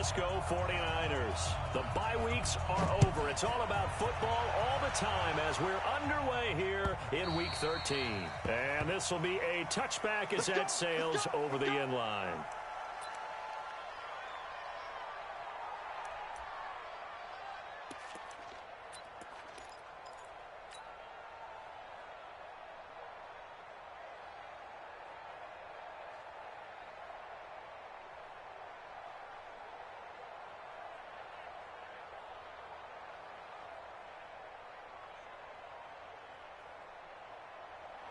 Francisco 49ers. The bye weeks are over. It's all about football all the time as we're underway here in Week 13. And this will be a touchback as that sails over the end line.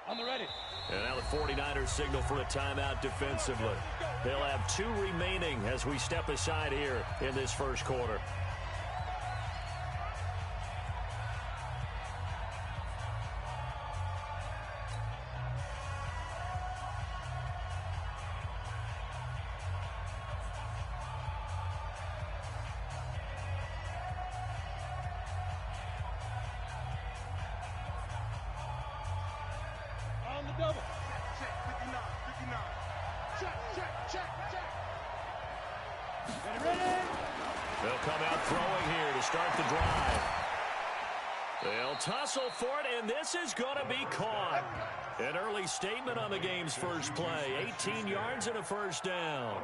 On the ready. And now the 49ers signal for a timeout defensively. They'll have 2 remaining as we step aside here in this first quarter. Double. Check, 59, 59. Check. Ready. They'll come out throwing here to start the drive. They'll tussle for it, and this is going to be caught. An early statement on the game's first play. 18 yards and a first down.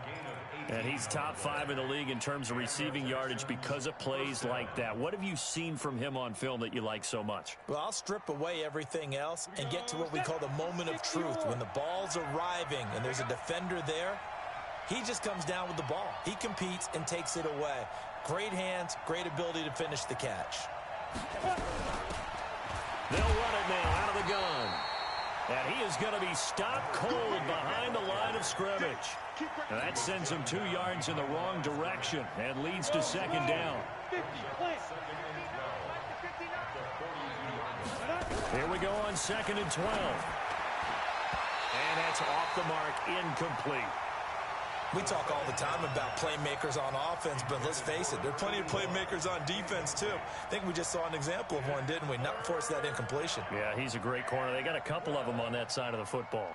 And he's top 5 in the league in terms of receiving yardage because of plays like that. What have you seen from him on film that you like so much? Well, I'll strip away everything else and get to what we call the moment of truth. When the ball's arriving and there's a defender there, he just comes down with the ball. He competes and takes it away. Great hands, great ability to finish the catch. They'll run it now out of the gun. And he is going to be stopped cold behind the line of scrimmage. And that sends him 2 yards in the wrong direction and leads to second down. Here we go on 2nd and 12. And that's off the mark, incomplete. We talk all the time about playmakers on offense, but let's face it, there are plenty of playmakers on defense, too. I think we just saw an example of one, didn't we? Not force that incompletion. Yeah, he's a great corner. They got a couple of them on that side of the football.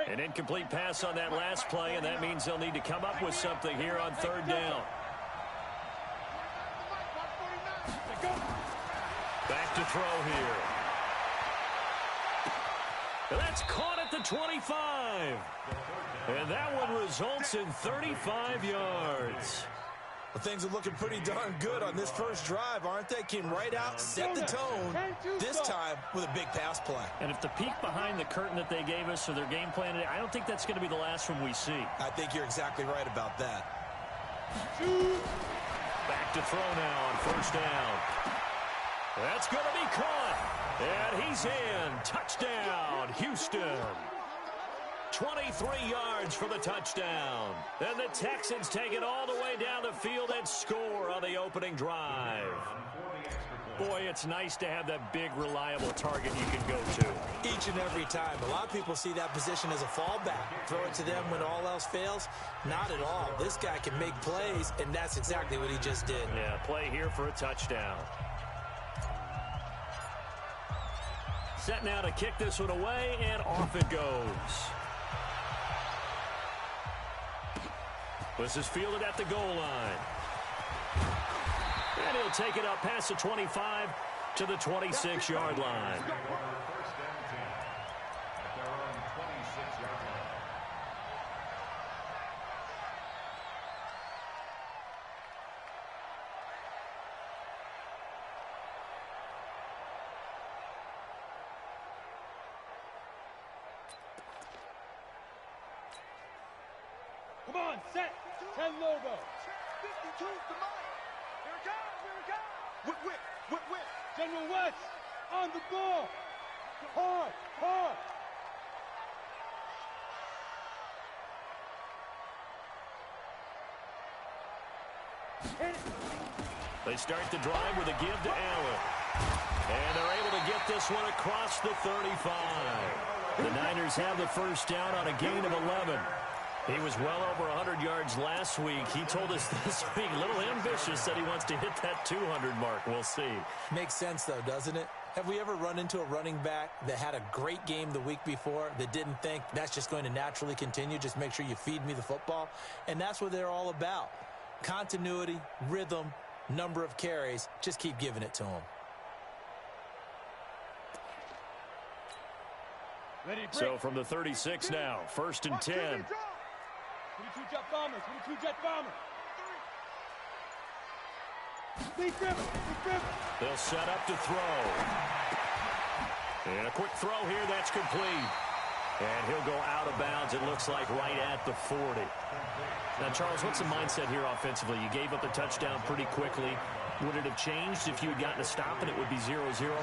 An incomplete pass on that last play, and that means they'll need to come up with something here on 3rd down. Back to throw here. And that's caught at the 25. And that one results in 35 yards. Well, things are looking pretty darn good on this first drive, aren't they? Came right out, set the tone, this time with a big pass play. And if the peek behind the curtain that they gave us or their game plan today, I don't think that's going to be the last one we see. I think you're exactly right about that. Back to throw now on 1st down. That's going to be caught. And he's in. Touchdown, Houston. 23 yards for the touchdown. And the Texans take it all the way down the field and score on the opening drive. Boy, it's nice to have that big, reliable target you can go to. Each and every time. A lot of people see that position as a fallback. Throw it to them when all else fails. Not at all. This guy can make plays, and that's exactly what he just did. Yeah, play here for a touchdown. Set now to kick this one away, and off it goes. This is fielded at the goal line. And he'll take it up past the 25 to the 26-yard line. Come on, set. 10 logo. 52 to mine. Here it comes. Whip. General West on the ball. Hard. They start the drive with a give to Allen. And they're able to get this one across the 35. The Niners have the first down on a gain of 11. He was well over 100 yards last week. He told us this week, a little ambitious, that he wants to hit that 200 mark. We'll see. Makes sense, though, doesn't it? Have we ever run into a running back that had a great game the week before that didn't think that's just going to naturally continue? Just make sure you feed me the football. And that's what they're all about. Continuity, rhythm, number of carries. Just keep giving it to them. So from the 36 now, 1st and 10. 22 jet bombers, 22 jet bombers. Big grip. They'll set up to throw. And a quick throw here, that's complete. And he'll go out of bounds, it looks like, right at the 40. Now, Charles, what's the mindset here offensively? You gave up the touchdown pretty quickly. Would it have changed if you had gotten a stop and it would be 0-0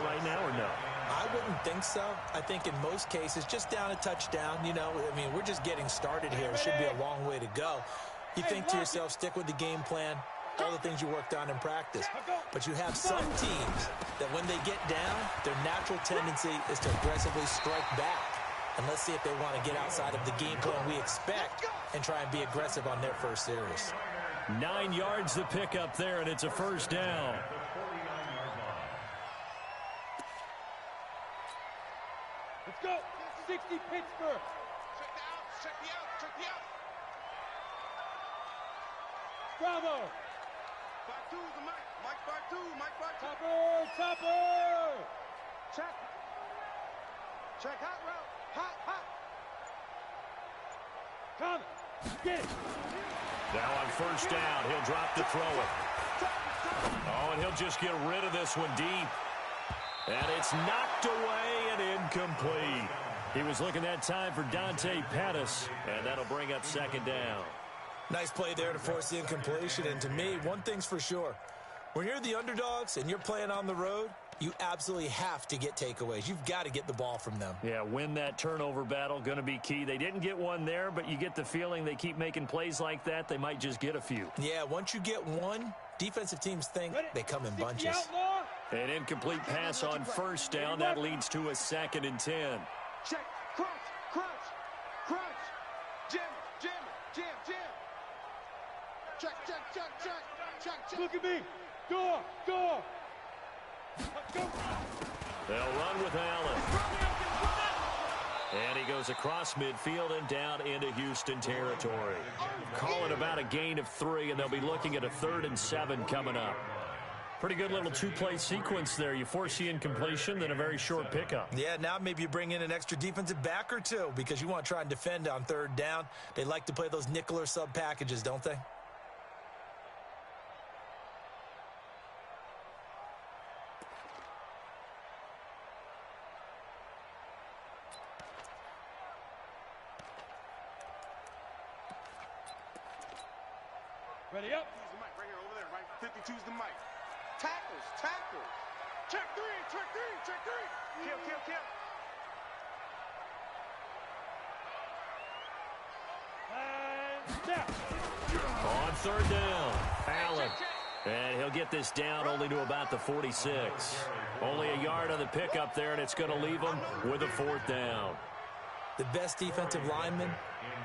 right now, or no? I wouldn't think so. I think in most cases, just down a touchdown, you know, I mean, we're just getting started here. It should be a long way to go. You think to yourself, stick with the game plan, all the things you worked on in practice. But you have some teams that when they get down, their natural tendency is to aggressively strike back. And let's see if they want to get outside of the game plan we expect and try and be aggressive on their first series. 9 yards to pick up there, and it's a 1st down. Let's go. 60 Pittsburgh. Check me out. Bravo. 5-2 is the Mike. Mike 5-2. Topper. Check hot route. Hot. Come. Get it. Now on 1st down, he'll drop to throw it. Oh, and he'll just get rid of this one deep. And it's knocked away and incomplete. He was looking that time for Dante Pettis, and that'll bring up 2nd down. Nice play there to force the incompletion. And to me, one thing's for sure. When you're the underdogs and you're playing on the road, you absolutely have to get takeaways. You've got to get the ball from them. Yeah, win that turnover battle, going to be key. They didn't get one there, but you get the feeling they keep making plays like that, they might just get a few. Yeah, once you get one, defensive teams think they come in bunches. An incomplete pass on 1st down. That leads to a 2nd and 10. Check. Crunch. Jam. Check. Look at me. Door. Go. They'll run with Allen. And he goes across midfield and down into Houston territory. Calling about a gain of 3, and they'll be looking at a 3rd and 7 coming up. Pretty good little 2-play sequence there. You force the incompletion, then a very short pickup. Yeah, now maybe you bring in an extra defensive back or two because you want to try and defend on 3rd down. They like to play those nickel or sub packages, don't they? Ready up. He's the Mike right here over there, right? 52's the Mike. Tackles. Check three. Kill. And snap. On 3rd down, Allen. And he'll get this down only to about the 46. Only a yard on the pickup there, and it's going to leave him with a 4th down. The best defensive linemen,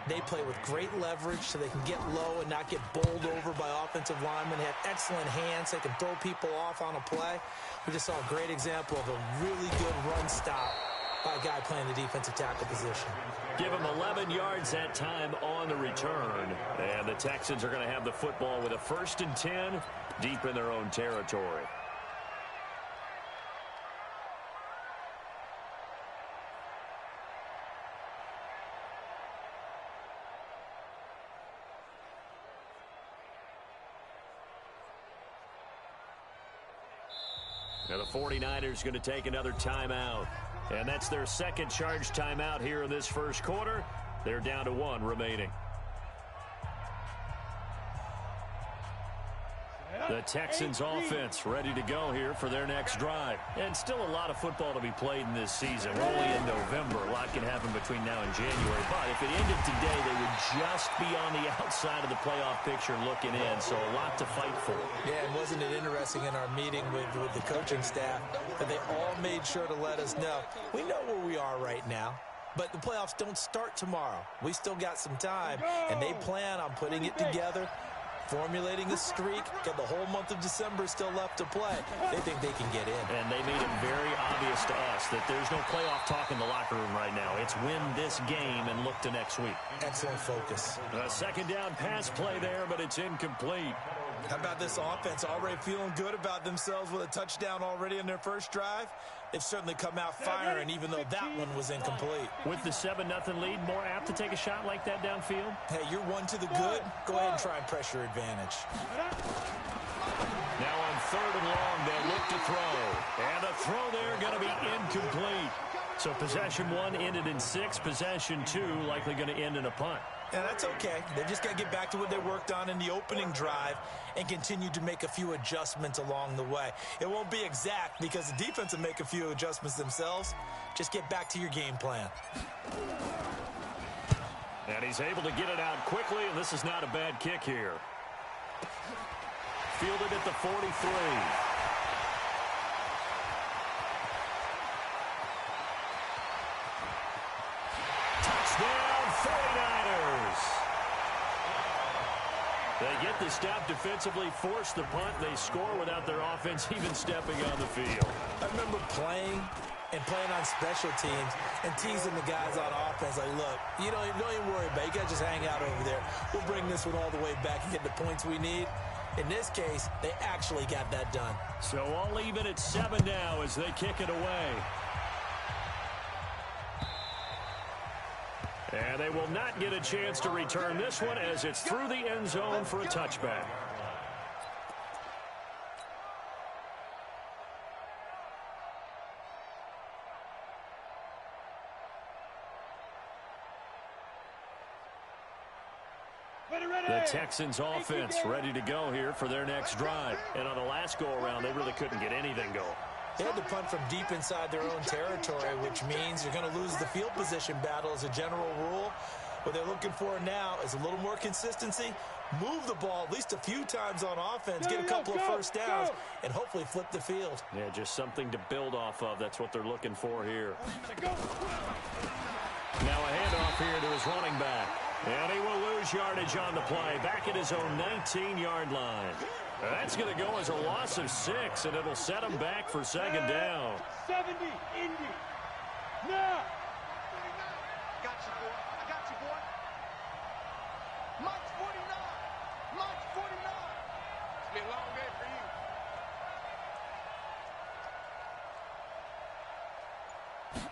they play with great leverage so they can get low and not get bowled over by offensive linemen. They have excellent hands. They can throw people off on a play. We just saw a great example of a really good run stop by a guy playing the defensive tackle position. Give him 11 yards that time on the return. And the Texans are going to have the football with a 1st and 10 deep in their own territory. Now the 49ers going to take another timeout. And that's their 2nd charge timeout here in this 1st quarter. They're down to 1 remaining. The Texans offense ready to go here for their next drive. And still a lot of football to be played in this season. We're only in November. A lot can happen between now and January. But if it ended today, they would just be on the outside of the playoff picture looking in. So a lot to fight for. Yeah, and wasn't it interesting in our meeting with the coaching staff that they all made sure to let us know, we know where we are right now. But the playoffs don't start tomorrow. We still got some time, and they plan on putting it together formulating a streak. Got the whole month of December still left to play. They think they can get in. And they made it very obvious to us that there's no playoff talk in the locker room right now. It's win this game and look to next week. Excellent focus. A second down pass play there, but it's incomplete. How about this offense already feeling good about themselves with a touchdown already in their first drive? They've certainly come out firing, even though that one was incomplete. With the 7-0 lead, more apt to take a shot like that downfield? Hey, you're one to the good. Go ahead and try and pressure advantage. Now on 3rd and long, they'll look to throw. And the throw there going to be incomplete. So possession 1 ended in 6. Possession 2 likely going to end in a punt. Yeah, that's okay. They just got to get back to what they worked on in the opening drive and continue to make a few adjustments along the way. It won't be exact because the defense will make a few adjustments themselves. Just get back to your game plan. And he's able to get it out quickly, and this is not a bad kick here. Fielded at the 43. Touchdown, 49ers. They get the stop defensively, force the punt. They score without their offense even stepping on the field. I remember playing on special teams and teasing the guys on offense like, look, don't even worry about it. You guys just hang out over there. We'll bring this one all the way back and get the points we need. In this case, they actually got that done. So all even at 7 now as they kick it away. And they will not get a chance to return this one as it's through the end zone for a touchback. The Texans offense ready to go here for their next drive. And on the last go-around, they really couldn't get anything going. They had to punt from deep inside their own territory, which means you're going to lose the field position battle as a general rule. What they're looking for now is a little more consistency, move the ball at least a few times on offense, get a couple of first downs, and hopefully flip the field. Yeah, just something to build off of. That's what they're looking for here. Now a handoff here to his running back. And he will lose yardage on the play, back at his own 19-yard line. That's going to go as a loss of 6, and it'll set him back for second down. 70, Indy. Now. Got you, boy. I got you, boy. Mike's 49. Mike's 49. It's been a long day for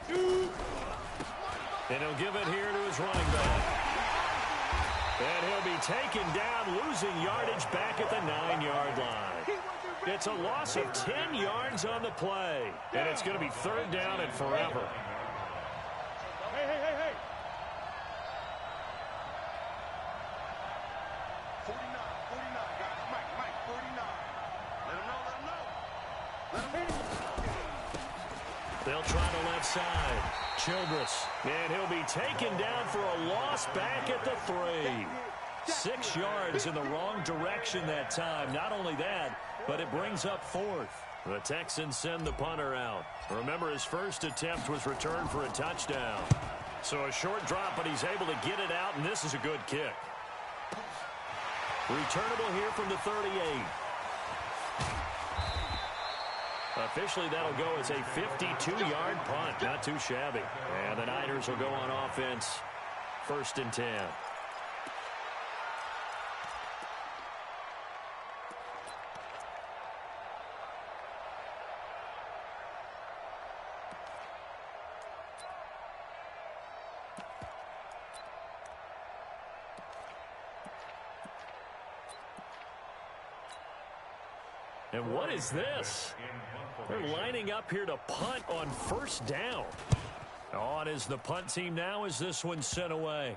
you. And he'll give it here to his running back. And he'll be taken down, losing yardage back at the 9-yard line. It's a loss of 10 yards on the play. And it's going to be 3rd down and forever. Hey. 49, guys. Mike, 49. Let him know. They'll try the left side. Childress. And he'll be taken down for a loss back at the 3. 6 yards in the wrong direction that time. Not only that, but it brings up 4th. The Texans send the punter out. Remember, his first attempt was returned for a touchdown. So a short drop, but he's able to get it out, and this is a good kick. Returnable here from the 38. Officially, that'll go as a 52-yard punt. Not too shabby. And the Niners will go on offense. 1st and 10. And what is this? They're lining up here to punt on 1st down. On is the punt team now as this one's sent away.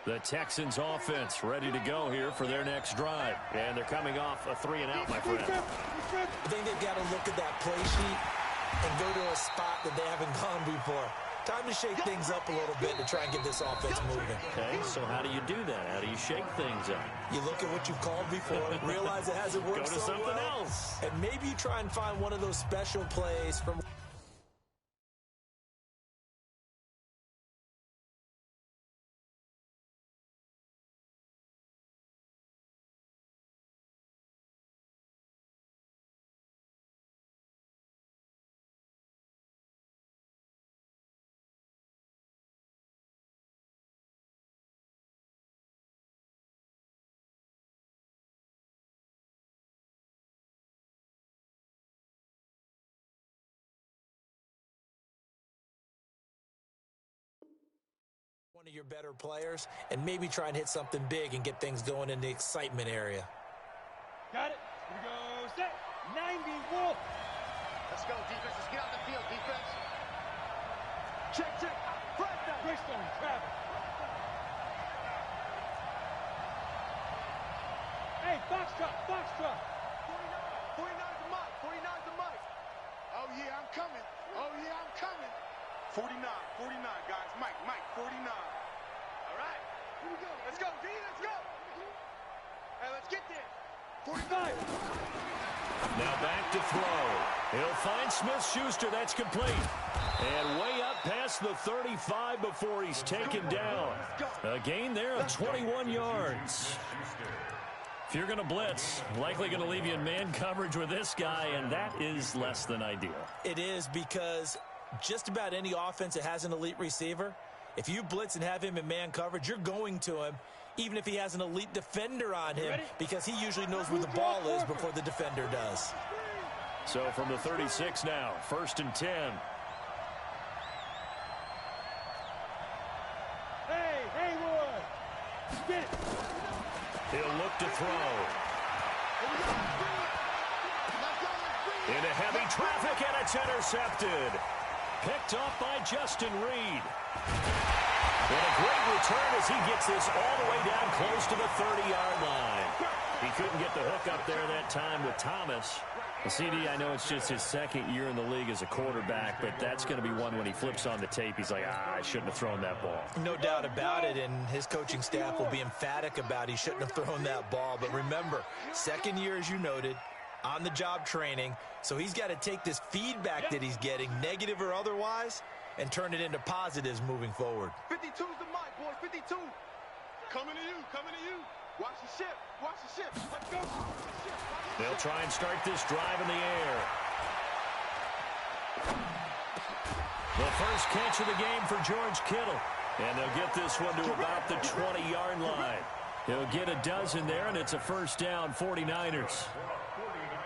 The Texans offense ready to go here for their next drive. And they're coming off a 3-and-out, my friend. I think they've got to look at that play sheet and go to a spot that they haven't gone before. Time to shake things up a little bit to try and get this offense moving. Okay, so how do you do that? How do you shake things up? You look at what you've called before, realize it hasn't worked Go to so something well, else. and maybe you try and find one of those special plays from... one of your better players, and maybe try and hit something big and get things going in the excitement area. Got it. Here we go. Set. 90 Wolf. Let's go, defense. Let's get out the field, defense. Check, check. Flag down. Greystone Travis. Hey, box drop, box drop. 49 is the mic. 49 is the mic. Oh, yeah, I'm coming. Oh, yeah, I'm coming. 49, guys. Mike, 49. All right. Here we go. Let's go, D. Let's go. Hey, let's get there. 45. Now back to throw. He'll find Smith-Schuster. That's complete. And way up past the 35 before he's taken down. A gain there of 21 yards. If you're going to blitz, likely going to leave you in man coverage with this guy, and that is less than ideal. It is, because just about any offense that has an elite receiver, if you blitz and have him in man coverage, you're going to him, even if he has an elite defender on him, because he usually knows where the ball is before the defender does. So from the 36 now, 1st and 10. Hey, Haywood. Get it. He'll look to throw. Into heavy traffic, and it's intercepted. Picked off by Justin Reed. And a great return as he gets this all the way down close to the 30-yard line. He couldn't get the hook up there that time with Thomas. The CD, I know it's just his 2nd year in the league as a quarterback, but that's going to be one when he flips on the tape. He's like, I shouldn't have thrown that ball. No doubt about it, and his coaching staff will be emphatic about he shouldn't have thrown that ball. But remember, 2nd year, as you noted, on-the-job training, so he's got to take this feedback that he's getting, negative or otherwise, and turn it into positives moving forward. 52's the mic, boys. 52. Coming to you. Coming to you. Watch the ship. Watch the ship. Let's go. They'll try and start this drive in the air. The first catch of the game for George Kittle. And they'll get this one to about the 20-yard line. He'll get a dozen there, and it's a 1st down, 49ers.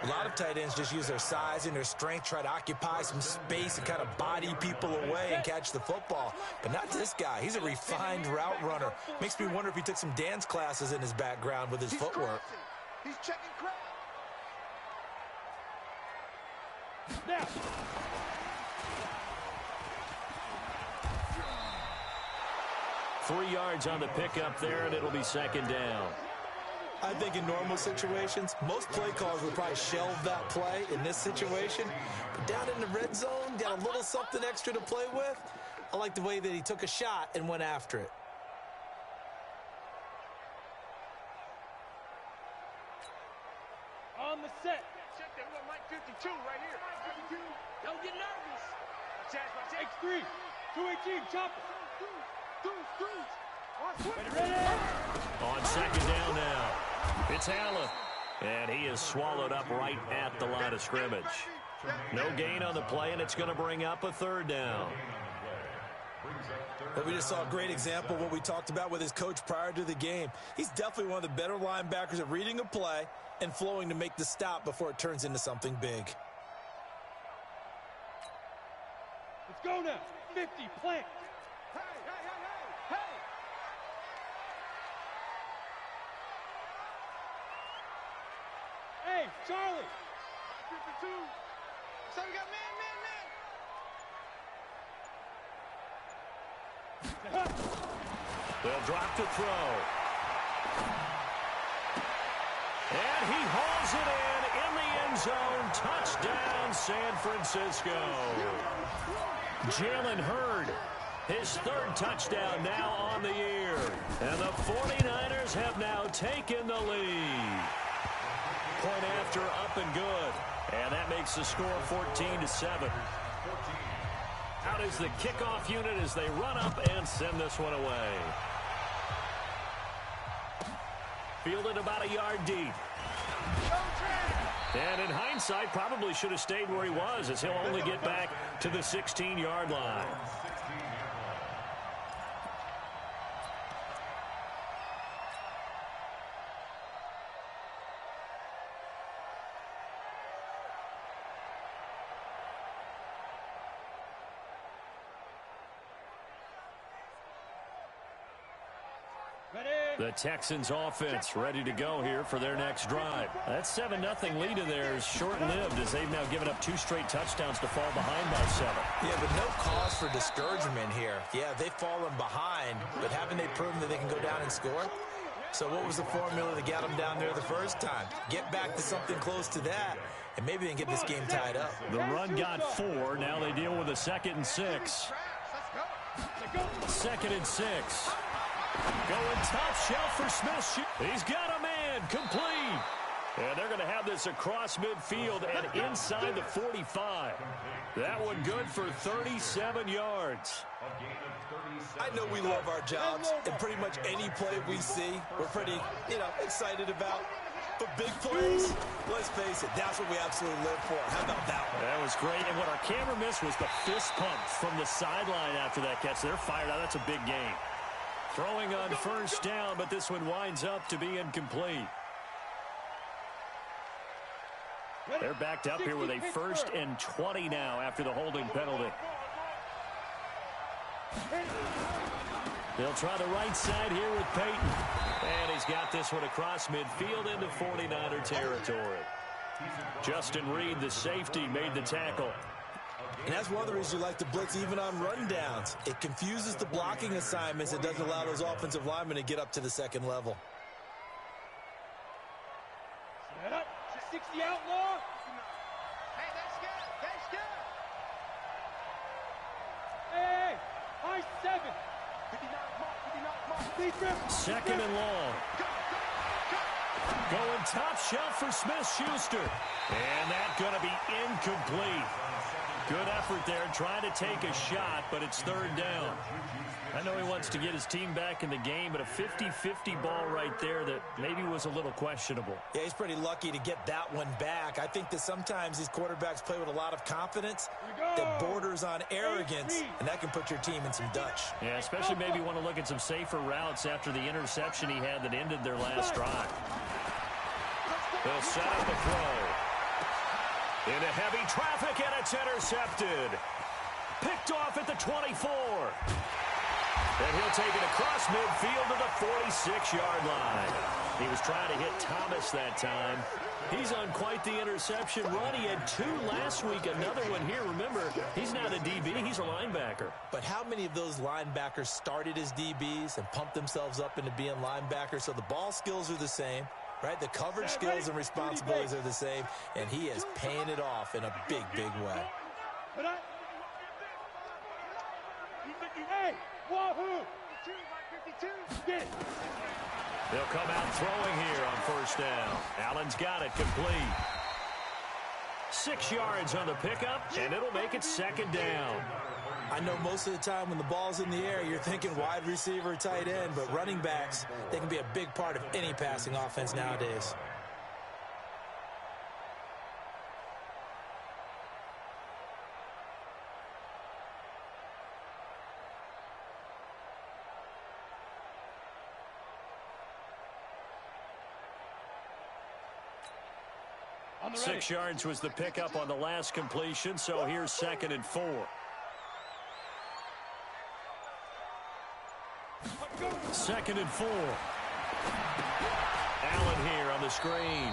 A lot of tight ends just use their size and their strength, try to occupy some space and kind of body people away and catch the football. But not this guy. He's a refined route runner. Makes me wonder if he took some dance classes in his background with his footwork. He's checking crowd. Now. 3 yards on the pickup there, and it'll be 2nd down. I think in normal situations, most play callers would probably shelve that play in this situation. But down in the red zone, got a little something extra to play with. I like the way that he took a shot and went after it. On the set. Check that. We got Mike 52 right here. 52. Don't get nervous. X3. 218. Chop it. Ready. On 2nd down now, it's Allen. And he is swallowed up right at the line of scrimmage. No gain on the play, and it's going to bring up a 3rd down. But we just saw a great example of what we talked about with his coach prior to the game. He's definitely one of the better linebackers at reading a play and flowing to make the stop before it turns into something big. Let's go now. 50. Plant. Hey, Charlie. 52. So we got man. They'll drop to throw. And he hauls it in the end zone. Touchdown, San Francisco. Jalen Hurd, his third touchdown now on the year. And the 49ers have now taken the lead. Point after, up and good. And that makes the score 14-7. Out is the kickoff unit as they run up and send this one away. Fielded about a yard deep. And in hindsight, probably should have stayed where he was, as he'll only get back to the 16-yard line. The Texans offense ready to go here for their next drive. That 7-0 lead of theirs short-lived as they've now given up 2 straight touchdowns to fall behind by 7. Yeah, but no cause for discouragement here. Yeah, they've fallen behind, but haven't they proven that they can go down and score? So what was the formula to get them down there the first time? Get back to something close to that, and maybe they can get this game tied up. The run got 4. Now they deal with a 2nd and 6. 2nd and 6. Going top shelf for Smith. He's got a man, complete. And they're going to have this across midfield and inside the 45. That one good for 37 yards. I know we love our jobs, and pretty much any play we see, we're pretty, excited about. But big plays, let's face it, that's what we absolutely live for. How about that one? That was great, and what our camera missed was the fist pump from the sideline after that catch. They're fired out. That's a big game. Throwing on first down, but this one winds up to be incomplete. They're backed up here with a 1st and 20 now after the holding penalty. They'll try the right side here with Peyton. And he's got this one across midfield into 49er territory. Justin Reed, the safety, made the tackle. And that's one of the reasons you like to blitz even on rundowns. It confuses the blocking assignments. It doesn't allow those offensive linemen to get up to the second level. Set up. 60 outlaw. Hey, that's good. That's good. Hey, high 7. 59 mark. 2nd and long. Going top shelf for Smith-Schuster. And that's going to be incomplete. Good effort there, trying to take a shot, but it's 3rd down. I know he wants to get his team back in the game, but a 50-50 ball right there that maybe was a little questionable. Yeah, he's pretty lucky to get that one back. I think that sometimes these quarterbacks play with a lot of confidence that borders on arrogance, and that can put your team in some Dutch. Yeah, especially maybe want to look at some safer routes after the interception he had that ended their last drive. They'll set up the throw. Into heavy traffic, and it's intercepted. Picked off at the 24. And he'll take it across midfield to the 46-yard line. He was trying to hit Thomas that time. He's on quite the interception run. He had 2 last week, another one here. Remember, he's not a DB, he's a linebacker. But how many of those linebackers started as DBs and pumped themselves up into being linebackers? So the ball skills are the same. Right, the coverage skills and responsibilities are the same, and he is paying it off in a big, big way. Hey, wahoo! They'll come out throwing here on first down. Allen's got it complete. 6 yards on the pickup, and it'll make it 2nd down. I know most of the time when the ball's in the air, you're thinking wide receiver, tight end, but running backs, they can be a big part of any passing offense nowadays. On 6 yards was the pickup on the last completion, so here's 2nd and 4. 2nd and 4. Allen here on the screen.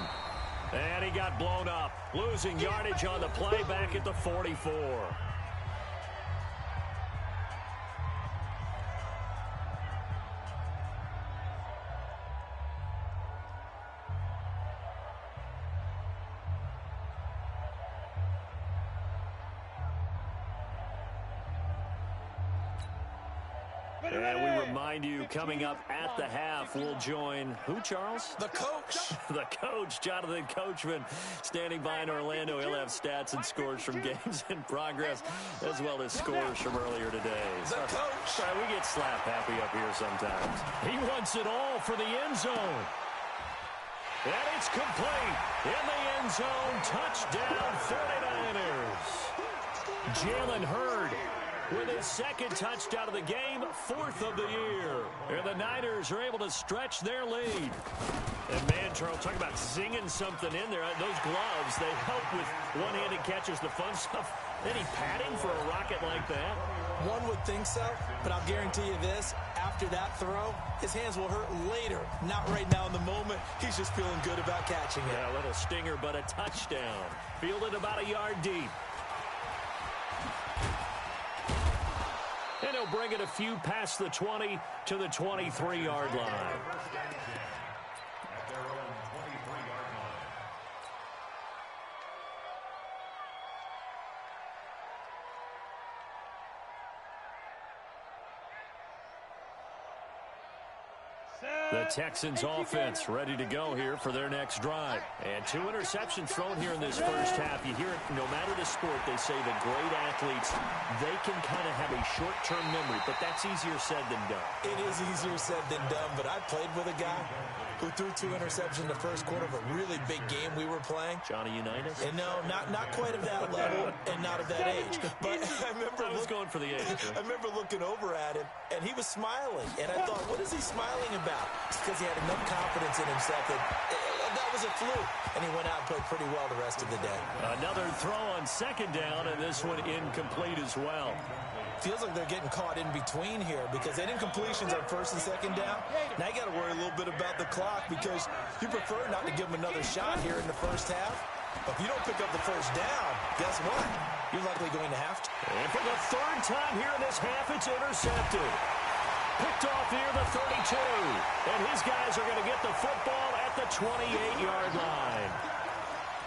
And he got blown up. Losing yardage on the play back at the 44. And we remind you, coming up at the half, we'll join who, Charles? The coach. The coach, Jonathan Coachman, standing by in Orlando. He'll have stats and scores from games in progress, as well as scores from earlier today. The coach. Sorry, we get slap happy up here sometimes. He wants it all for the end zone. And it's complete. In the end zone, touchdown 49ers. Jalen Hurd with his second touchdown of the game, fourth of the year. And the Niners are able to stretch their lead. And man, Charles, talk about zinging something in there. Those gloves, they help with one-handed catches, the fun stuff. Any padding for a rocket like that? One would think so, but I'll guarantee you this. After that throw, his hands will hurt later. Not right now in the moment. He's just feeling good about catching it. Yeah, a little stinger, but a touchdown. Fielded about a yard deep. And he'll bring it a few past the 20 to the 23-yard line. The Texans offense ready to go here for their next drive. And 2 interceptions thrown here in this first half. You hear it no matter the sport, they say the great athletes, they can kind of have a short-term memory, but that's easier said than done. It is easier said than done, but I played with a guy who threw 2 interceptions in the first quarter of a really big game we were playing. Johnny Unitas? And no, not quite of that level and not of that age. But I was going for the age. I remember looking over at him, and he was smiling. And I thought, what is he smiling about? It's because he had enough confidence in himself that was a fluke. And he went out and played pretty well the rest of the day. Another throw on second down, and this one incomplete as well. Feels like they're getting caught in between here because they did incompletions on first and second down. Now you got to worry a little bit about the clock because you prefer not to give them another shot here in the first half. But if you don't pick up the first down, guess what? You're likely going to have to. And for the third time here in this half, it's intercepted. Picked off here the 32. And his guys are going to get the football at the 28-yard line.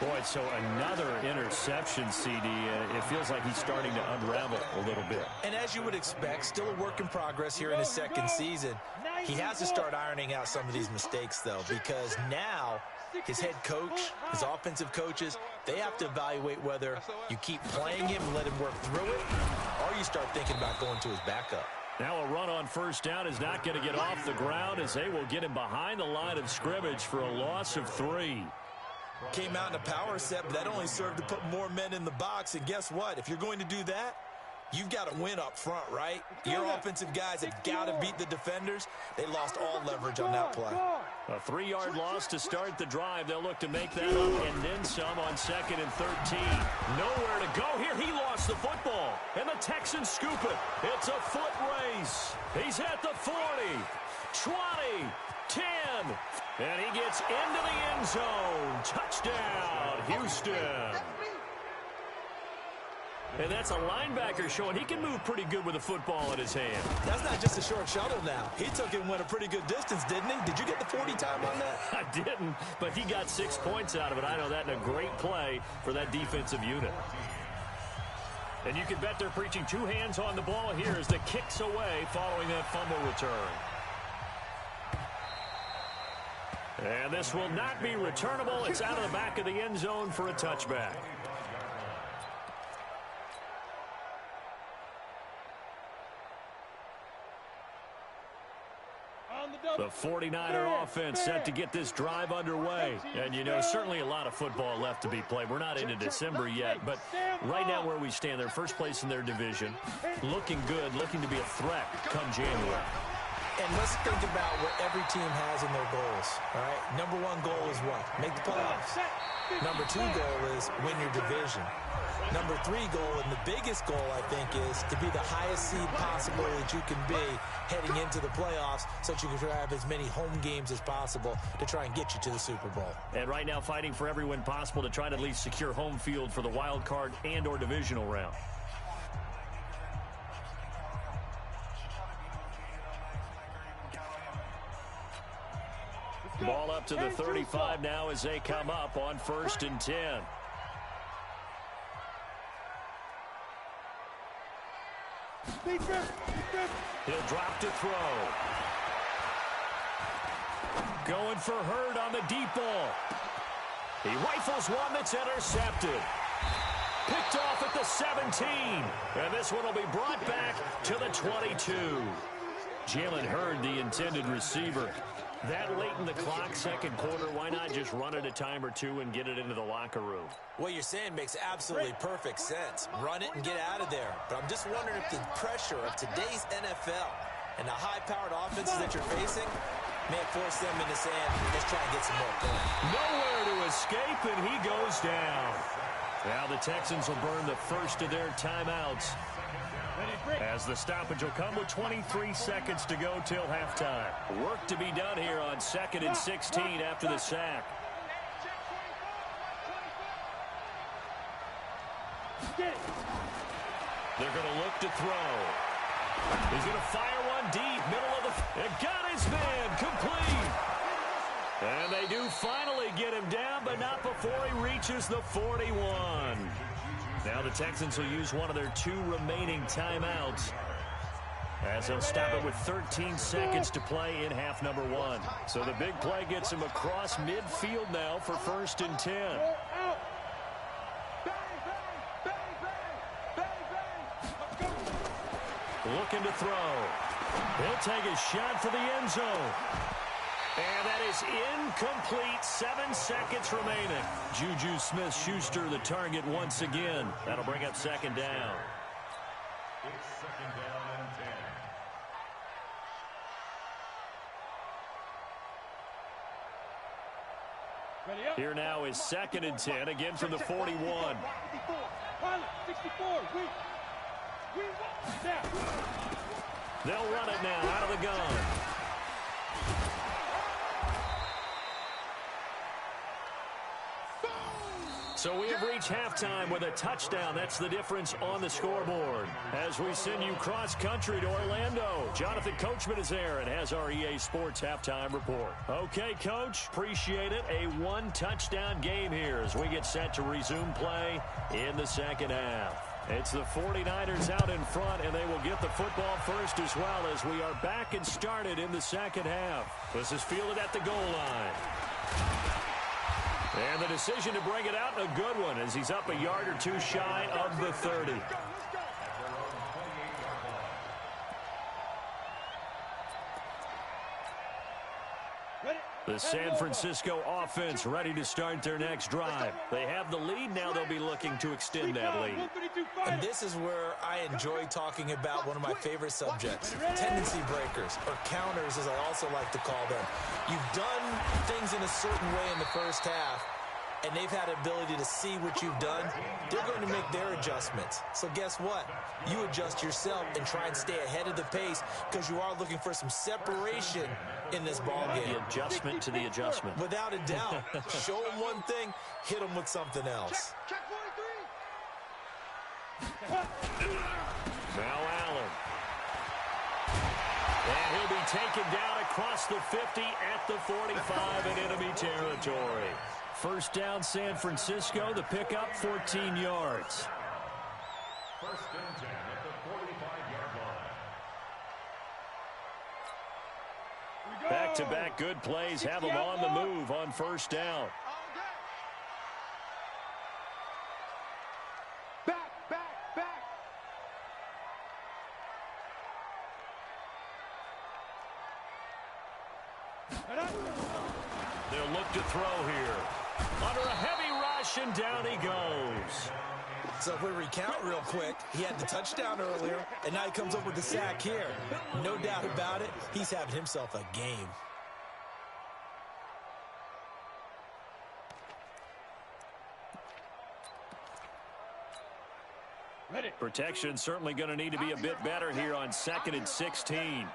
Boy, so another interception, CD. It feels like he's starting to unravel a little bit. And as you would expect, still a work in progress here in his second season. He has to start ironing out some of these mistakes, though, because now his head coach, his offensive coaches, they have to evaluate whether you keep playing him and let him work through it, or you start thinking about going to his backup. Now a run on first down is not going to get off the ground as they will get him behind the line of scrimmage for a loss of 3. Came out in a power set, but that only served to put more men in the box. And guess what? If you're going to do that, you've got to win up front, right? Your offensive guys have got to beat the defenders. They lost all leverage on that play. A 3-yard loss to start the drive. They'll look to make that up and then some on 2nd and 13. Nowhere to go here. He lost the football, and the Texans scoop it. It's a foot race. He's at the 40, 20, 10, and he gets into the end zone. Touchdown, Houston. And that's a linebacker showing he can move pretty good with a football in his hand. That's not just a short shuttle now. He took it and went a pretty good distance, didn't he? Did you get the 40 time on that? I didn't, but he got 6 points out of it. I know that in a great play for that defensive unit. And you can bet they're preaching 2 hands on the ball here as the kicks away following that fumble return. And this will not be returnable. It's out of the back of the end zone for a touchback. The 49er offense set to get this drive underway. And, you know, certainly a lot of football left to be played. We're not into December yet, but right now where we stand, they're first place in their division. Looking good, looking to be a threat come January. And let's think about what every team has in their goals, all right? Number 1 goal is what? Make the playoffs. Number 2 goal is win your division. Number 3 goal, and the biggest goal, I think, is to be the highest seed possible that you can be heading into the playoffs so that you can have as many home games as possible to try and get you to the Super Bowl. And right now fighting for every win possible to try to at least secure home field for the wild card and or divisional round. Ball up to the 35 now as they come up on 1st and 10. He'll drop to throw. Going for Hurd on the deep ball. He rifles one that's intercepted. Picked off at the 17. And this one will be brought back to the 22. Jalen Hurd, the intended receiver. That late in the clock, second quarter, why not just run it a time or two and get it into the locker room? What you're saying makes absolutely perfect sense. Run it and get out of there. But I'm just wondering if the pressure of today's NFL and the high-powered offenses that you're facing may force them into saying, let's try and get some more points. Nowhere to escape, and he goes down. Now the Texans will burn the first of their timeouts, as the stoppage will come with 23 seconds to go till halftime. Work to be done here on 2nd and 16 after the sack. They're going to look to throw. He's going to fire one deep, middle of the... It got his man, complete. And they do finally get him down, but not before he reaches the 41. Now the Texans will use one of their 2 remaining timeouts, as they'll stop it with 13 seconds to play in half number 1. So the big play gets him across midfield now for 1st and 10. Looking to throw. He'll take a shot for the end zone. And that is incomplete. 7 seconds remaining. Juju Smith-Schuster the target once again. That'll bring up 2nd down. It's 2nd down and 10. Here now is 2nd and 10, again from the 41. They'll run it now out of the gun. So we have reached halftime with a touchdown. That's the difference on the scoreboard. As we send you cross-country to Orlando, Jonathan Coachman is there and has our EA Sports halftime report. Okay, Coach, appreciate it. A 1-touchdown game here as we get set to resume play in the second half. It's the 49ers out in front, and they will get the football first as well as we are back and started in the second half. This is fielded at the goal line. And the decision to bring it out, a good one, as he's up a yard or 2 shy of the 30. The San Francisco offense ready to start their next drive. They have the lead. Now they'll be looking to extend that lead. And this is where I enjoy talking about one of my favorite subjects, tendency breakers, or counters as I also like to call them. You've done things in a certain way in the first half, and they've had the ability to see what you've done. They're going to make their adjustments. So guess what? You adjust yourself and try and stay ahead of the pace because you are looking for some separation in this ball game. The adjustment to the adjustment. Without a doubt. Show them one thing, hit them with something else. Check 43. Now Allen. And he'll be taken down across the 50 at the 45 in enemy territory. First down, San Francisco. The pickup, 14 yards. 1st and 10 at the 45-yard line. Back-to-back good plays have them on the move on first down. Back. They'll look to throw here. Under a heavy rush, and down he goes. So if we recount real quick, he had the touchdown earlier, and now he comes up with the sack here. No doubt about it, he's having himself a game. Protection certainly going to need to be a bit better here on 2nd and 16.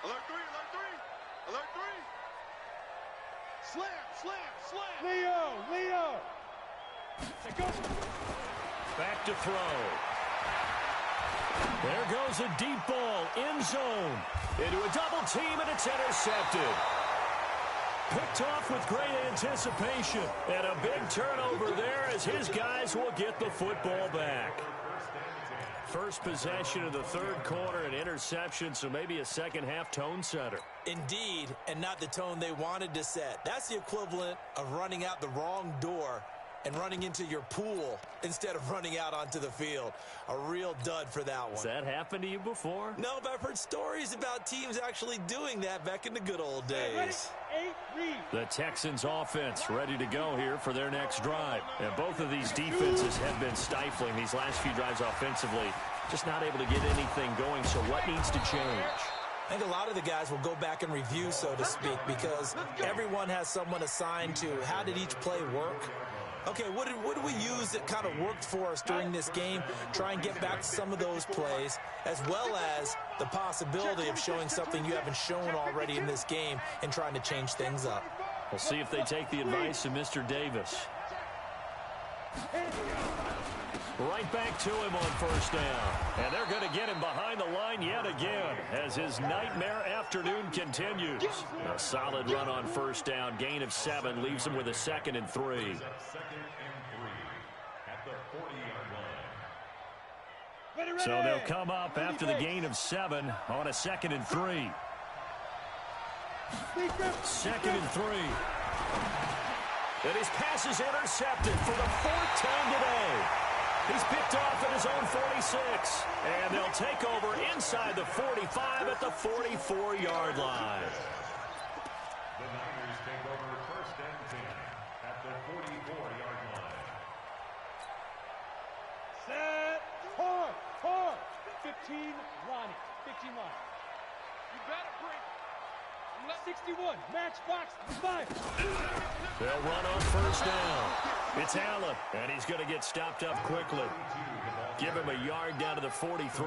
Alert 3. Slam. Leo. Back to throw. There goes a deep ball, end zone. Into a double team, and it's intercepted. Picked off with great anticipation. And a big turnover there as his guys will get the football back. First possession of the third quarter, an interception, so maybe a second-half tone setter. Indeed, and not the tone they wanted to set. That's the equivalent of running out the wrong door and running into your pool instead of running out onto the field. A real dud for that one. Has that happened to you before? No, but I've heard stories about teams actually doing that back in the good old days. The Texans offense ready to go here for their next drive. And both of these defenses have been stifling these last few drives offensively. Just not able to get anything going, so what needs to change? I think a lot of the guys will go back and review, so to speak, because everyone has someone assigned to how did each play work. Okay, what did we use that kind of worked for us during this game? Try and get back to some of those plays, as well as the possibility of showing something you haven't shown already in this game and trying to change things up. We'll see if they take the advice of Mr. Davis. Right back to him on first down. And they're going to get him behind the line yet again as his nightmare afternoon continues. A solid run on first down. Gain of 7 leaves him with a 2nd and 3. 2nd and 3 at the 40-yard line. So they'll come up after the gain of 7 on a 2nd and 3. 2nd and 3. And his pass is intercepted for the 4th time today. He's picked off at his own 46. And they'll take over inside the 45 at the 44-yard line. The Niners take over 1st and 10 at the 44-yard line. Set. Hard. 15 Ronnie. 15 line. You better break. 61. Matchbox 5. They'll run on first down. It's Allen, and he's going to get stopped up quickly. Give him a yard down to the 43.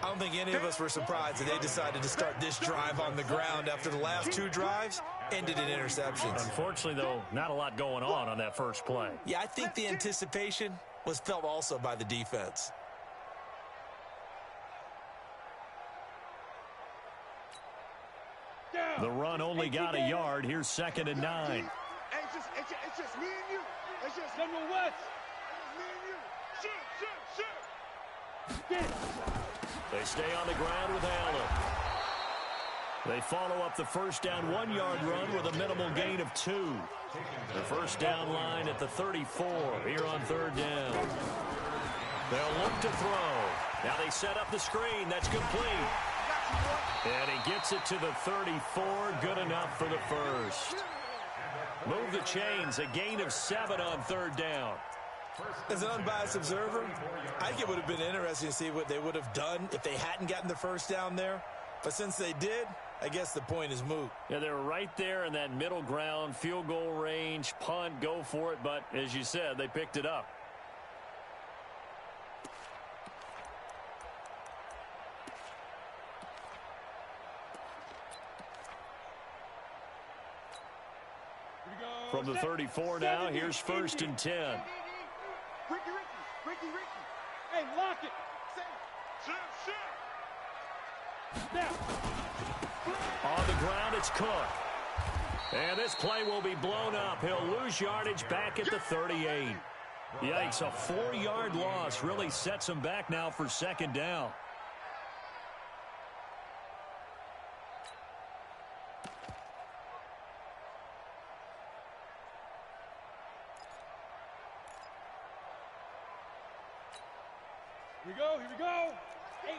I don't think any of us were surprised that they decided to start this drive on the ground after the last 2 drives ended in interceptions. Unfortunately, though, not a lot going on that first play. Yeah, I think the anticipation was felt also by the defense. The run only got a yard. Here's 2nd and 9. It's just me and you. It's just General West. me and you. Shoot. Get it. They stay on the ground with Allen. They follow up the first down 1-yard run with a minimal gain of 2. The first down line at the 34 here on 3rd down. They'll look to throw. Now they set up the screen. That's complete. And he gets it to the 34. Good enough for the first. Move the chains. A gain of 7 on 3rd down. As an unbiased observer, I think it would have been interesting to see what they would have done if they hadn't gotten the first down there. But since they did, I guess the point is moot. Yeah, they're right there in that middle ground, field goal range, punt, go for it. But as you said, they picked it up. From the 34 now, here's 1st and 10. Ricky. Hey, lock it. Now. On the ground, it's Cook. And this play will be blown up. He'll lose yardage back at the 38. Yikes, a 4-yard loss really sets him back now for 2nd down. Here we go. 18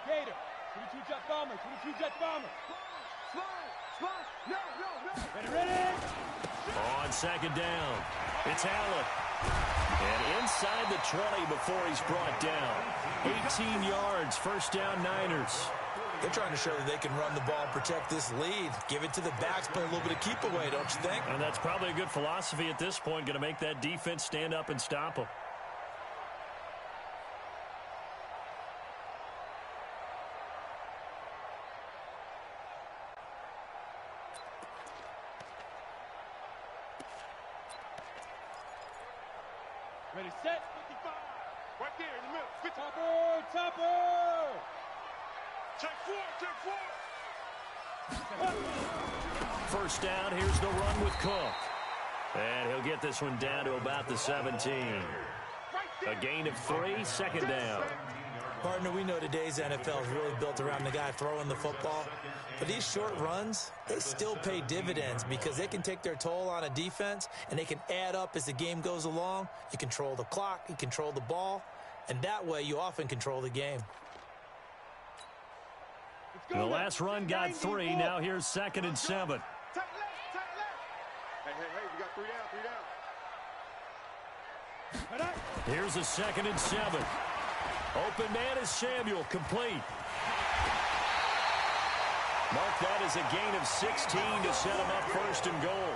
Gator. 22 Jet Bomber. 22 Jet Bomber. Slide. No. Ready. On 2nd down, it's Allen. And inside the 20 before he's brought down. 18 yards, first down Niners. They're trying to show that they can run the ball, protect this lead, give it to the backs, play a little bit of keep away, don't you think? And that's probably a good philosophy at this point, going to make that defense stand up and stop them. Ready, set. 55. Right there in the middle. 50. Topper. Check 4. First down, here's the run with Cook. And he'll get this one down to about the 17. Right A gain of 3, second down. Partner, we know today's NFL is really built around the guy throwing the football. But these short runs, they still pay dividends because they can take their toll on a defense, and they can add up as the game goes along. You control the clock, you control the ball, and that way you often control the game. The last run got 3. Now here's 2nd and 7. Tight left, tight left. Hey, we got 3 down, 3 down. Here's a 2nd and 7. Open man is Samuel, complete. Mark that as a gain of 16 to set him up 1st and goal.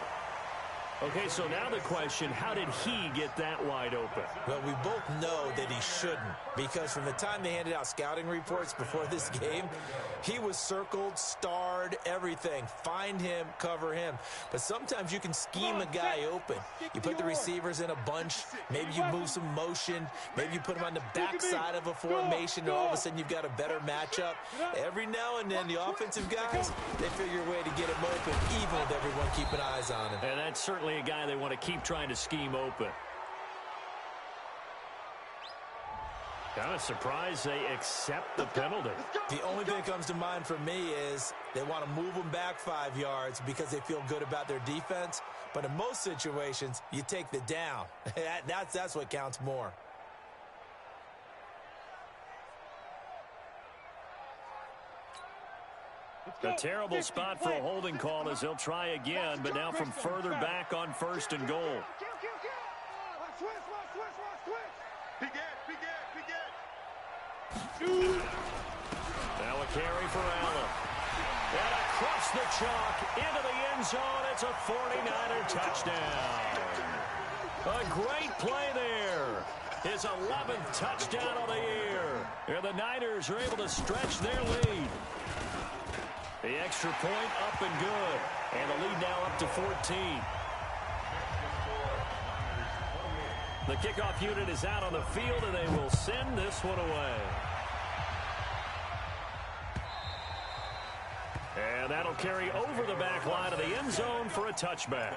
Okay, so now the question, how did he get that wide open? Well, we both know that he shouldn't, because from the time they handed out scouting reports before this game, he was circled, starred, everything. Find him, cover him. But sometimes you can scheme a guy open. You put the receivers in a bunch, maybe you move some motion, maybe you put him on the backside of a formation, and all of a sudden you've got a better matchup. Every now and then, the offensive guys, they figure a way to get him open, even with everyone keeping eyes on him. And that's certainly a guy they want to keep trying to scheme open. Kind of surprised they accept the penalty. The only thing that comes to mind for me is they want to move them back 5 yards because they feel good about their defense. But in most situations, you take the down. That's what counts more. A terrible spot for a holding call as they'll try again, but now from further back on 1st and goal. Now a carry for Allen. And across the chalk into the end zone. It's a 49er touchdown. A great play there. His 11th touchdown of the year. And the Niners are able to stretch their lead. The extra point up and good. And the lead now up to 14. The kickoff unit is out on the field, and they will send this one away. And that'll carry over the back line of the end zone for a touchback.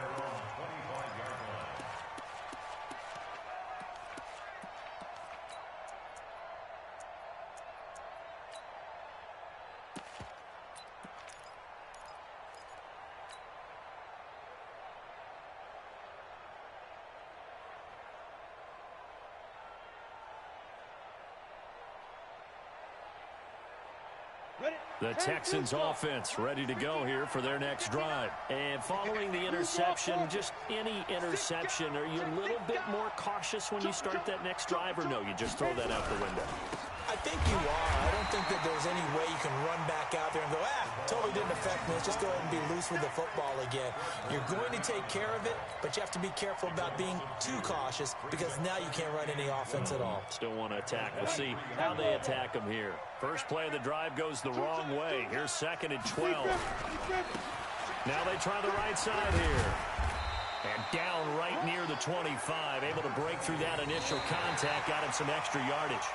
The Texans offense ready to go here for their next drive. And following the interception, just any interception, are you a little bit more cautious when you start that next drive, or no, you just throw that out the window? I think you are. I don't think that there's any way you can run back out there and go, totally didn't affect me. Let's just go ahead and be loose with the football again. You're going to take care of it, but you have to be careful about being too cautious because now you can't run any offense at all. Still want to attack. We'll see how they attack them here. First play of the drive goes the wrong way. Here's 2nd and 12. Now they try the right side here. And down right near the 25. Able to break through that initial contact. Got him some extra yardage.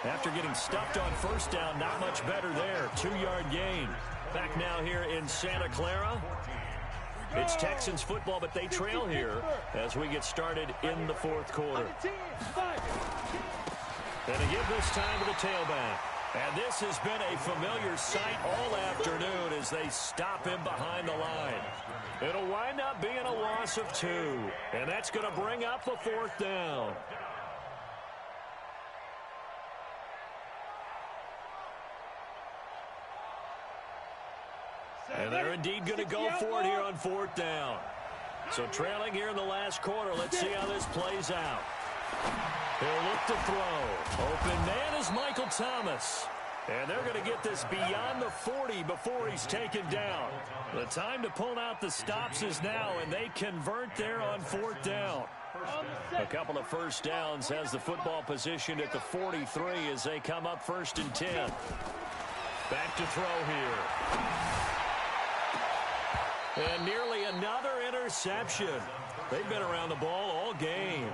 After getting stuffed on 1st down, not much better there. 2-yard gain. Back now here in Santa Clara. It's Texans football, but they trail here as we get started in the 4th quarter. And to give this time to the tailback. And this has been a familiar sight all afternoon as they stop him behind the line. It'll wind up being a loss of 2. And that's going to bring up a 4th down. And they're indeed going to go for it here on 4th down. So trailing here in the last quarter. Let's see how this plays out. He'll look to throw. Open man is Michael Thomas. And they're going to get this beyond the 40 before he's taken down. The time to pull out the stops is now, and they convert there on 4th down. A couple of first downs has the football position at the 43 as they come up 1st and 10. Back to throw here. And nearly another interception. They've been around the ball all game.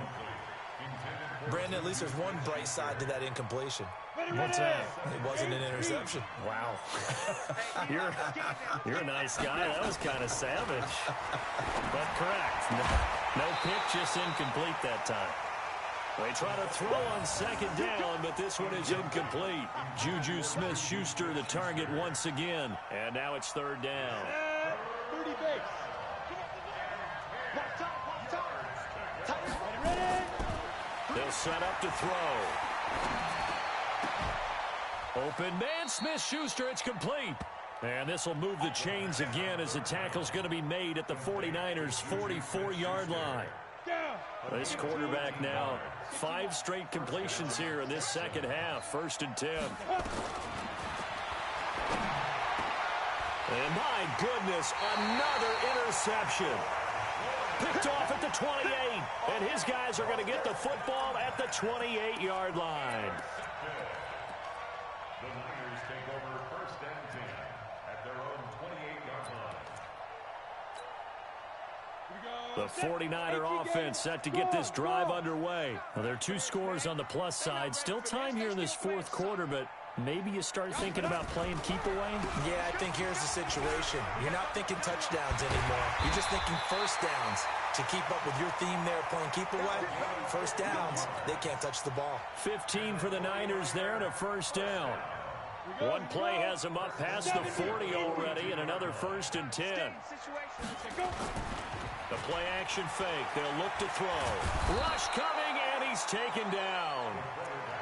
Brandon, at least there's one bright side to that incompletion. What's that? It wasn't an interception. Wow. You're a nice guy. That was kind of savage. But correct. No pick, just incomplete that time. They try to throw on second down, but this one is incomplete. Juju Smith-Schuster the target once again. And now it's third down. 30 base. They'll set up to throw. Open man, Smith-Schuster, it's complete. And this will move the chains again as the tackle's going to be made at the 49ers' 44-yard line. This quarterback now, 5 straight completions here in this second half. 1st and 10. And my goodness, another interception. Picked off at the 28. And his guys are going to get the football at the 28-yard line. The Niners take over 1st and 10 at their own 28-yard line. The 49er offense set to get this drive underway. Well, there are 2 scores on the plus side. Still time here in this 4th quarter, but maybe you start thinking about playing keep away? Yeah, I think here's the situation. You're not thinking touchdowns anymore. You're just thinking first downs. To keep up with your theme there, playing keep away, first downs, they can't touch the ball. 15 for the Niners there and a 1st down. One play has them up past the 40 already, and another 1st and 10. The play action fake. They'll look to throw. Rush coming, and he's taken down.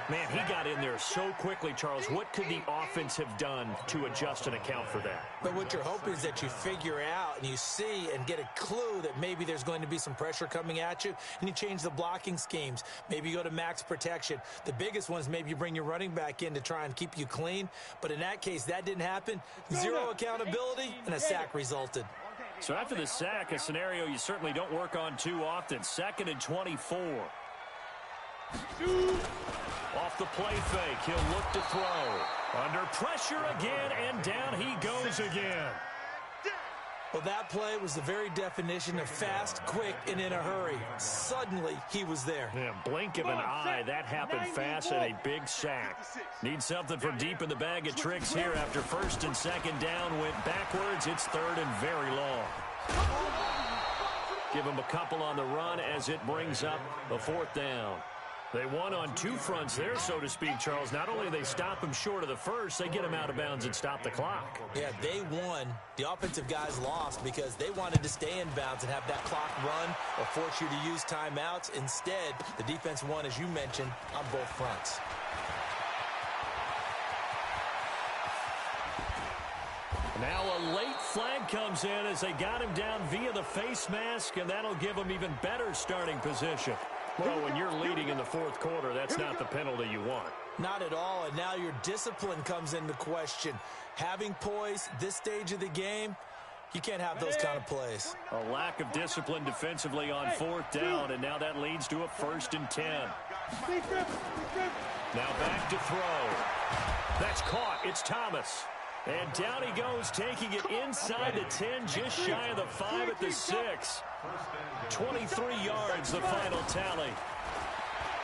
Man, he got in there so quickly, Charles. What could the offense have done to adjust and account for that? But what you're hoping is that you figure out and you see and get a clue that maybe there's going to be some pressure coming at you, and you change the blocking schemes. Maybe you go to max protection. The biggest one is maybe you bring your running back in to try and keep you clean. But in that case, that didn't happen. 0 accountability, and a sack resulted. So after the sack, a scenario you certainly don't work on too often. 2nd and 24. Off the play fake, he'll look to throw. Under pressure again, and down he goes again. Well, that play was the very definition of fast, quick, and in a hurry. Suddenly, he was there. Yeah, blink of an eye, that happened fast and a big sack. Need something from deep in the bag of tricks here after 1st and 2nd down. Went backwards, it's 3rd and very long. Give him a couple on the run as it brings up a 4th down. They won on 2 fronts there, so to speak, Charles. Not only do they stop him short of the first, they get him out of bounds and stop the clock. Yeah, they won. The offensive guys lost because they wanted to stay in bounds and have that clock run or force you to use timeouts. Instead, the defense won, as you mentioned, on both fronts. Now a late flag comes in as they got him down via the face mask, and that'll give him even better starting position. Well, when you're leading in the 4th quarter, that's not the penalty you want. Not at all, and now your discipline comes into question. Having poise this stage of the game, you can't have those kind of plays. A lack of discipline defensively on 4th down, and now that leads to a 1st and 10. Now back to throw. That's caught. It's Thomas. And down he goes, taking it inside the 10, just shy of the 5 at the 6. 23 yards, the final tally.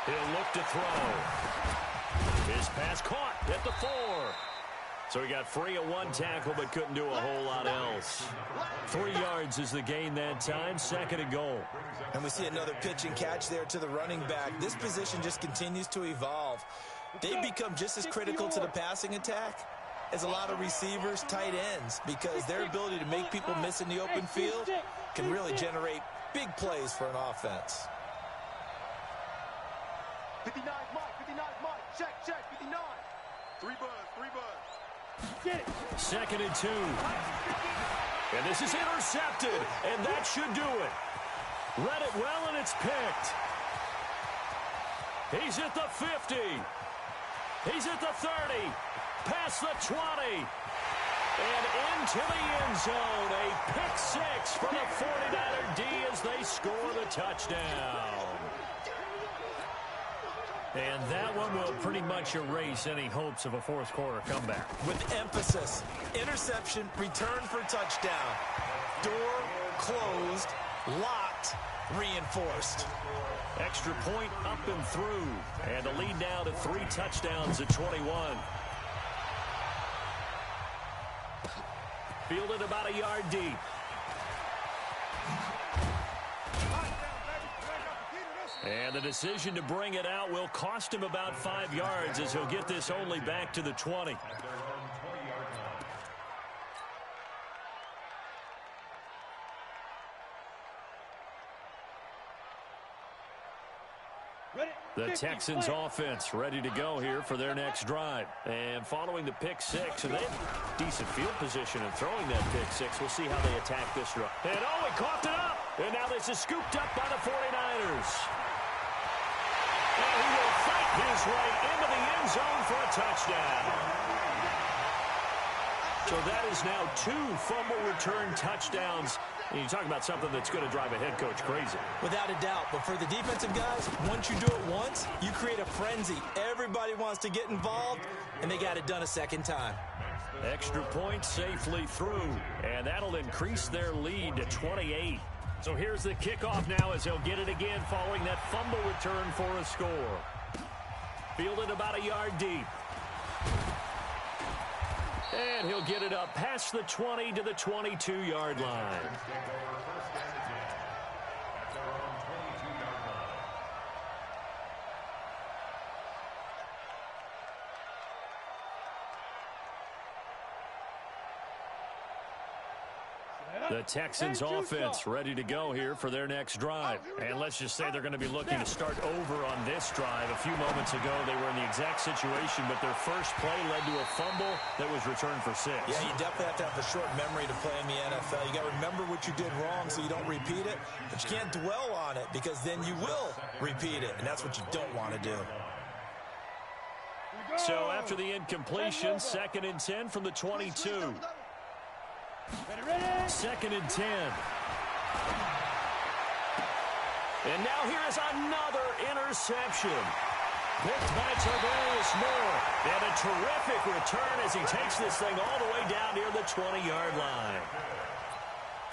He'll look to throw. His pass caught at the 4. So he got free of 1 tackle, but couldn't do a whole lot else. 3 yards is the gain that time, 2nd and goal. And we see another pitch and catch there to the running back. This position just continues to evolve. They become just as critical to the passing attack as a lot of receivers, tight ends, because their ability to make people miss in the open field can really generate big plays for an offense. 59 Mike, check, 59. 3 buzz. Get it. 2nd and 2. And this is intercepted, and that should do it. Read it well, and it's picked. He's at the 50. He's at the 30. Past the 20. And into the end zone. A pick 6 for the 49er D as they score the touchdown. And that one will pretty much erase any hopes of a 4th quarter comeback. With emphasis, interception, return for touchdown. Door closed, locked, reinforced. Extra point up and through. And the lead now to 3 touchdowns at 21. Fielded about a yard deep. And the decision to bring it out will cost him about 5 yards as he'll get this only back to the 20. At their own 20-yard line. The Texans offense ready to go here for their next drive. And following the pick six, and they have decent field position in throwing that pick six. We'll see how they attack this drive. And oh, he coughed it up. And now this is scooped up by the 49ers. And he will fight his way into the end zone for a touchdown. So that is now 2 fumble return touchdowns. And you talk about something that's going to drive a head coach crazy. Without a doubt. But for the defensive guys, once you do it once, you create a frenzy. Everybody wants to get involved, and they got it done a second time. Extra point safely through, and that'll increase their lead to 28. So here's the kickoff now as they'll get it again following that fumble return for a score. Fielded about a yard deep. And he'll get it up past the 20 to the 22-yard line. The Texans offense ready to go here for their next drive. And let's just say they're going to be looking to start over on this drive. A few moments ago, they were in the exact situation, but their first play led to a fumble that was returned for 6. Yeah, you definitely have to have a short memory to play in the NFL. You got to remember what you did wrong so you don't repeat it, but you can't dwell on it because then you will repeat it, and that's what you don't want to do. So after the incompletion, 2nd and 10 from the 22. Ready. 2nd and 10. And now here is another interception. Picked by Tavarius Moore. And a terrific return as he takes this thing all the way down near the 20-yard line.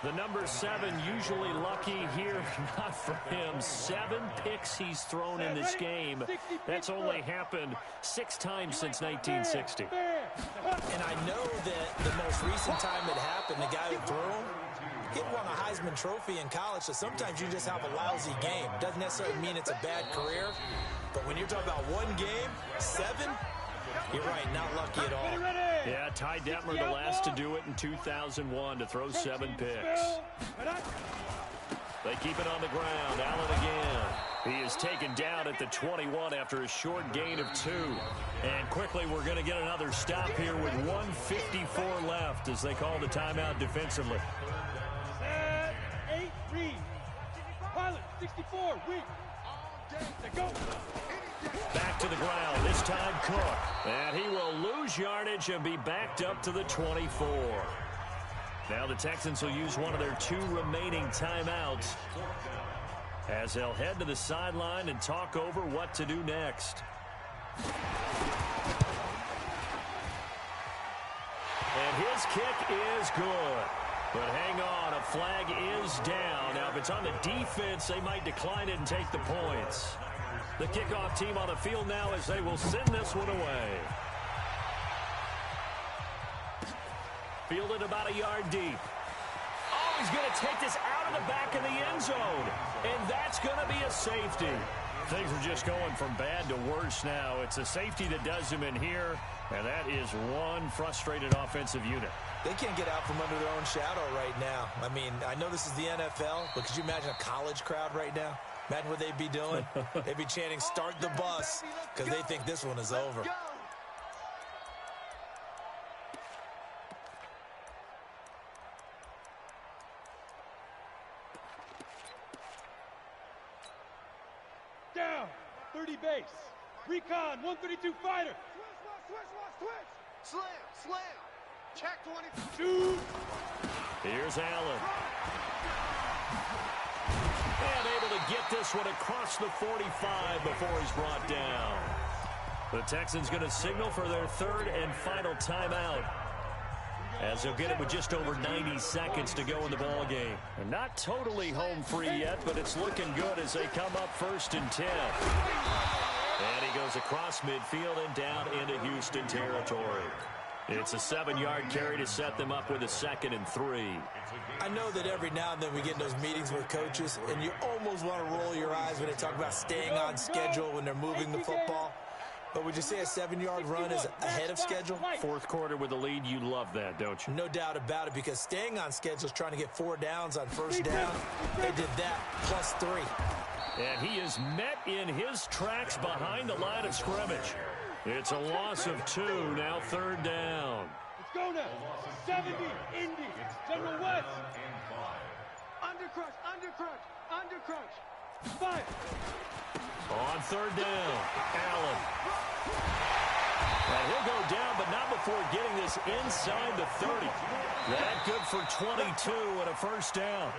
The number 7 usually lucky here. Not for him. 7 picks he's thrown in this game. That's only happened 6 times since 1960. And I know that the most recent time it happened, the guy who threw him, he had won a Heisman Trophy in college, so sometimes you just have a lousy game. Doesn't necessarily mean it's a bad career, but when you're talking about one game, 7, you're right, not lucky at all. Yeah, Ty Detmer, the last to do it in 2001, to throw 7 picks. They keep it on the ground. Allen again. He is taken down at the 21 after a short gain of 2. And quickly, we're going to get another stop here with 1:54 left as they call the timeout defensively. 8 read. Pilot 64 weak. Go. Back to the ground, this time Cook. And he will lose yardage and be backed up to the 24. Now the Texans will use one of their 2 remaining timeouts as they'll head to the sideline and talk over what to do next. And his kick is good. But hang on, a flag is down. Now, if it's on the defense, they might decline it and take the points. The kickoff team on the field now as they will send this one away. Fielded about a yard deep. Oh, he's going to take this out of the back of the end zone. And that's going to be a safety. Things are just going from bad to worse now. It's a safety that does him in here, and that is one frustrated offensive unit. They can't get out from under their own shadow right now. I mean, I know this is the NFL, but could you imagine a college crowd right now? Imagine what they'd be doing. They'd be chanting, "Start the bus," because they think this one is over. Down. 30 base. Recon 132 fighter. Switch. Slam. Check 20. Shoot. Here's Allen. And able to get this one across the 45 before he's brought down. The Texans going to signal for their 3rd and final timeout, as they'll get it with just over 90 seconds to go in the ball game. And not totally home free yet, but it's looking good as they come up 1st and 10. And he goes across midfield and down into Houston territory. It's a 7-yard carry to set them up with a 2nd and 3. I know that every now and then we get in those meetings with coaches, and you almost want to roll your eyes when they talk about staying on schedule when they're moving the football. But would you say a 7-yard run is ahead of schedule? Fourth quarter with the lead, you love that, don't you? No doubt about it, because staying on schedule is trying to get 4 downs on first down. They did that plus 3. And he is met in his tracks behind the line of scrimmage. It's a loss of 2, now 3rd down. Let's go now. 70, Indy, General West. Undercrush, undercrush, undercrush. Fire. On 3rd down, Allen. And he'll go down, but not before getting this inside the 30. That good for 22 and a first down.